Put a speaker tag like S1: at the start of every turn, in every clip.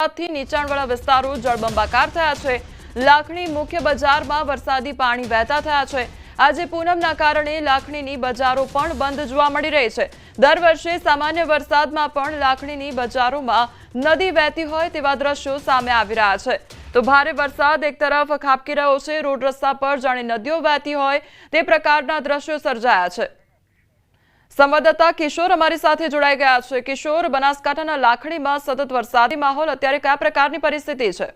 S1: થી નીચાણવાળા વિસ્તારો જળબંબાકાર થયા છે। લાખણી મુખ્ય બજારમાં વરસાદી પાણી વહેતા થયા છે। આજે પૂનમના કારણે લાખણીની બજારો પણ બંધ જોવા મળી રહી છે। દર વર્ષે સામાન્ય વરસાદમાં પણ લાખણીની બજારોમાં નદી વહેતી હોય તેવા દ્રશ્યો સામે આવી રહ્યા છે। તો ભારે વરસાદ એક તરફ ખાબકી રહ્યો છે, રોડ રસ્તા પર જાણે નદીઓ વહેતી હોય તે પ્રકારના દ્રશ્યો સર્જાયા છે। સંવાદદાતા કિશોર અમારી સાથે જોડાઈ ગયા છે। કિશોર, બનાસકાંઠાના લાખણીમાં સતત વરસાદી માહોલ, અત્યારે કયા પ્રકારની પરિસ્થિતિ છે?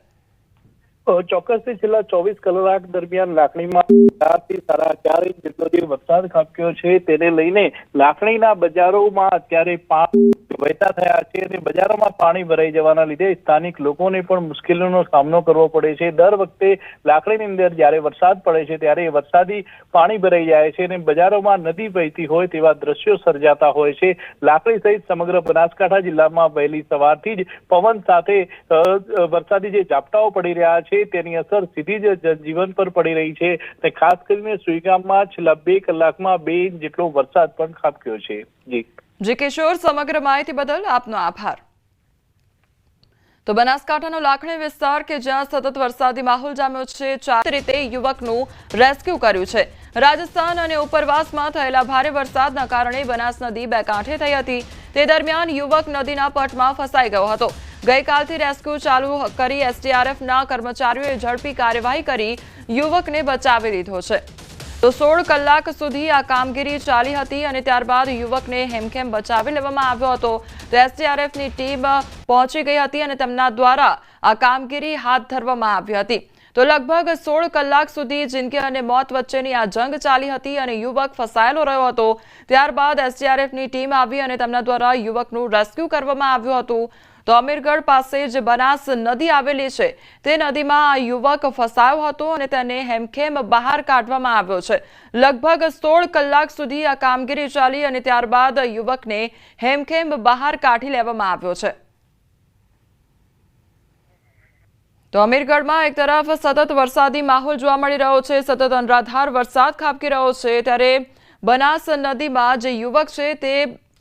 S2: ચોક્કસથી છેલ્લા 24 કલાક દરમિયાન લાખણીમાં 4 થી 4.5 ઇંચ જેટલો જે વરસાદ ખાબક્યો છે તેને લઈને લાખણીના બજારોમાં અત્યારે પાણી વહેતા થયા છે અને બજારોમાં પાણી ભરાઈ જવાના લીધે સ્થાનિક લોકોને પણ મુશ્કેલીનો સામનો કરવો પડે છે। દર વખતે લાખણીની અંદર જ્યારે વરસાદ પડે છે ત્યારે વરસાદી પાણી ભરાઈ જાય છે અને બજારોમાં નદી વહેતી હોય તેવા દ્રશ્યો સર્જાતા હોય છે। લાખણી સહિત સમગ્ર બનાસકાંઠા જિલ્લામાં વહેલી સવારથી જ પવન સાથે વરસાદી જે ઝાપટાઓ પડી રહ્યા છે તેની અસર સીધી જ જનજીવન પર પડી રહી છે અને ખાસ કરીને સુઈગામમાં છેલ્લા 2 કલાકમાં 2 ઇંચ જેટલો વરસાદ પણ ખાબક્યો છે।
S1: જી કિશોર, સમગ્ર માહિતી બદલ આપનો આભાર। તો બનાસકાંઠાનો લાખણી વિસ્તાર કે જ્યાં સતત વરસાદી માહોલ જામ્યો છે, ચાર રીતે યુવકનું રેસ્ક્યુ કર્યું છે। રાજસ્થાન અને ઉપરવાસમાં થયેલા ભારે વરસાદના કારણે બનાસ નદી બે કાંઠે થઈ હતી। તે દરમિયાન યુવક નદીના પટમાં ફસાઈ ગયો હતો। ગઈકાલથી રેસ્ક્યુ ચાલુ કરી એસડીઆરએફના કર્મચારીઓએ ઝડપી કાર્યવાહી કરી યુવકને બચાવી લીધો છે। તો 16 કલાક સુધી આ કામગીરી ચાલી હતી અને ત્યારબાદ યુવકને હેમખેમ બચાવી લેવામાં આવ્યો હતો। તો એસડીઆરએફની ટીમ પહોંચી ગઈ હતી અને તેમના દ્વારા આ કામગીરી હાથ ધરવામાં આવી હતી। તો લગભગ 16 કલાક સુધી જિંદગી અને મોત વચ્ચેની આ જંગ ચાલી હતી અને યુવક ફસાયેલો રહ્યો હતો। ત્યારબાદ એસડીઆરએફની ટીમ આવી અને તેમના દ્વારા યુવકનું રેસ્ક્યુ કરવામાં આવ્યું હતું। તો અમીરગઢ પાસે જે બનાસ નદી આવેલી છે તે નદીમાં આ યુવક ફસાયો હતો અને તેને હેમખેમ બહાર કાઢવામાં આવ્યો છે। લગભગ 16 કલાક સુધી આ કામગીરી ચાલી અને ત્યારબાદ યુવકને હેમખેમ બહાર કાઢી લેવામાં આવ્યો છે। તો અમીરગઢમાં એક તરફ સતત વરસાદી માહોલ જોવા મળી રહ્યો છે, સતત અનરાધાર વરસાદ ખાબકી રહ્યો છે, ત્યારે બનાસ નદીમાં જે યુવક છે તે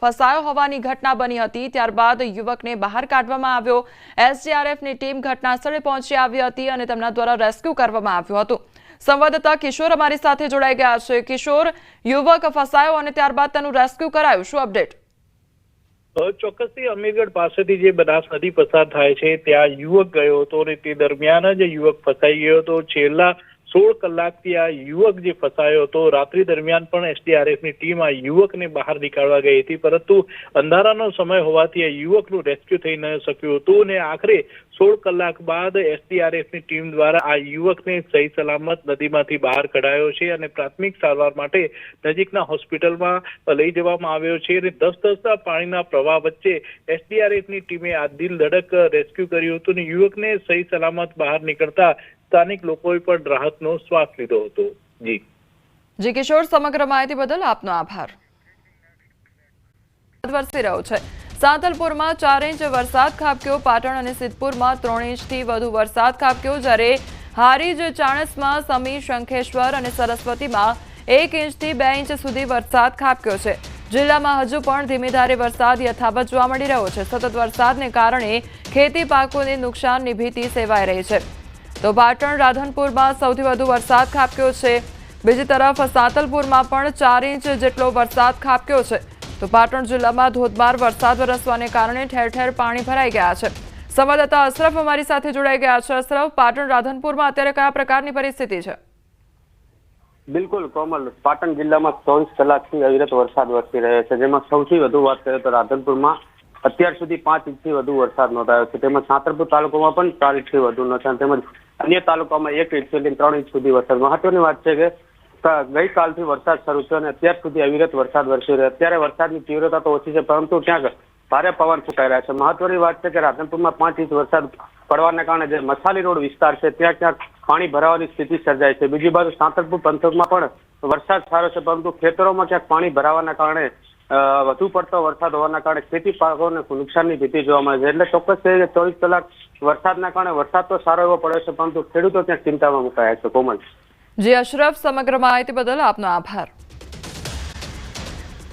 S1: ફસાયો હોવાની ઘટના બની હતી। ત્યારબાદ યુવકને બહાર કાઢવામાં આવ્યો। એસડીઆરએફની ટીમ ઘટના સ્થળે પહોંચી આવી હતી અને તેમના દ્વારા રેસ્ક્યુ કરવામાં આવ્યું હતું। સંવાદદાતા કિશોર અમારી સાથે જોડાઈ ગયા છે। કિશોર, યુવક ફસાયો અને ત્યારબાદ તેનું રેસ્ક્યુ કરાયું, શું અપડેટ?
S2: ચોક્કસથી અમીરગઢ પાસેથી જે બનાસ નદી પસાર થાય છે ત્યાં યુવક ગયો હતો અને તે દરમિયાન જ યુવક ફસાઈ ગયો હતો। છેલ્લા 16 કલાકથી આ યુવક જે ફસાયો હતો, રાત્રિ દરમિયાન પણ એસડીઆરએફની ટીમ આ યુવકને બહાર નીકાળવા ગઈ હતી, પરંતુ અંધારાનો સમય હોવાથી આ યુવકનું રેસ્ક્યુ થઈ ન શક્યું હતું અને આખરે 16 કલાક બાદ એસડીઆરએફની ટીમ દ્વારા આ યુવકને સહી સલામત નદીમાંથી બહાર કઢાયો છે અને પ્રાથમિક સારવાર માટે નજીકના હોસ્પિટલમાં લઈ જવામાં આવ્યો છે અને ધસધસતા પાણીના પ્રવાહ વચ્ચે એસડીઆરએફની ટીમે આ દિલ ધડક રેસ્ક્યુ કર્યું હતું અને યુવકને સહી સલામત બહાર નીકળતા સ્થાનિક લોકોએ પણ રાહતનો શ્વાસ લીધો હતો।
S1: જી કિશોર, સમગ્ર માહિતી બદલ આપનો આભાર। વરસી રહ્યો છે, સાંતલપુરમાં 4 ઇંચ વરસાદ ખાબક્યો। પાટણ અને સિદ્ધપુરમાં 3 ઇંચથી વધુ વરસાદ ખાબક્યો, જ્યારે હારીજ, ચાણસ્મા, સમી, શંખેશ્વર અને સરસ્વતીમાં 1 ઇંચથી 2 ઇંચ સુધી વરસાદ ખાબક્યો છે। જિલ્લામાં હજુ પણ ધીમી ધારે વરસાદ યથાવત જોવા મળી રહ્યો છે। સતત વરસાદને કારણે ખેતી પાકોને નુકસાનની ભીતિ સેવાઈ રહી છે। તો પાટણ, રાધનપુરમાં સૌથી વધુ વરસાદ ખાબક્યો છે। બીજી તરફ સાંતલપુરમાં પણ 4 ઇંચ જેટલો વરસાદ ખાબક્યો છે। તો પાટણ જિલ્લામાં ધોધમાર વરસાદ વરસવાને કારણે ઠેર ઠેર પાણી ભરાઈ ગયા છે। સંવાદદાતા અશરફ અમારી સાથે જોડાઈ ગયા છે। અશરફ, પાટણ, રાધનપુરમાં અત્યારે કયા પ્રકારની પરિસ્થિતિ છે?
S3: બિલકુલ કોમલ, પાટણ જિલ્લામાં 24 કલાકથી અવિરત વરસાદ વરસી રહ્યો છે, જેમાં સૌથી વધુ વાત કરીએ તો રાધનપુરમાં અત્યાર સુધી 5 ઇંચથી વધુ વરસાદ નોંધાયો છે। તેમાં સાંતલપુર તાલુકામાં પણ 4 ઇંચથી વધુ નોંધાયો, તેમજ અન્ય તાલુકામાં 1 ઇંચથી 3 ઇંચ સુધી વરસાદ। મહત્વની વાત છે કે ગઈકાલથી વરસાદ શરૂ થયો અને અત્યાર સુધી અવિરત વરસાદ વરસી રહ્યો। અત્યારે વરસાદની તીવ્રતા તો ઓછી છે, પરંતુ ક્યાંક ભારે પવન ફૂંકાઈ રહ્યા છે। મહત્વની વાત છે કે રાધનપુરમાં 5 ઇંચ વરસાદ પડવાના કારણે જે મસાલી રોડ વિસ્તાર છે ત્યાં ક્યાંક પાણી ભરાવાની સ્થિતિ સર્જાય છે। બીજી બાજુ સાંતલપુર પંથકમાં પણ વરસાદ સારો છે, પરંતુ ખેતરોમાં ક્યાંક પાણી ભરાવાના કારણે વધુ પડતો વરસાદ હોવાના કારણે ખેતી પાકોને નુકસાનની ભીતિ જોવા મળે છે। એટલે ચોક્કસ છે કે 24 કલાક વરસાદના કારણે વરસાદ તો સારો એવો પડ્યો છે, પરંતુ ખેડૂતો ત્યાં ચિંતામાં મુકાયા છે। કોમલ।
S1: જી અશરફ, સમગ્ર માહિતી બદલ આપનો આભાર।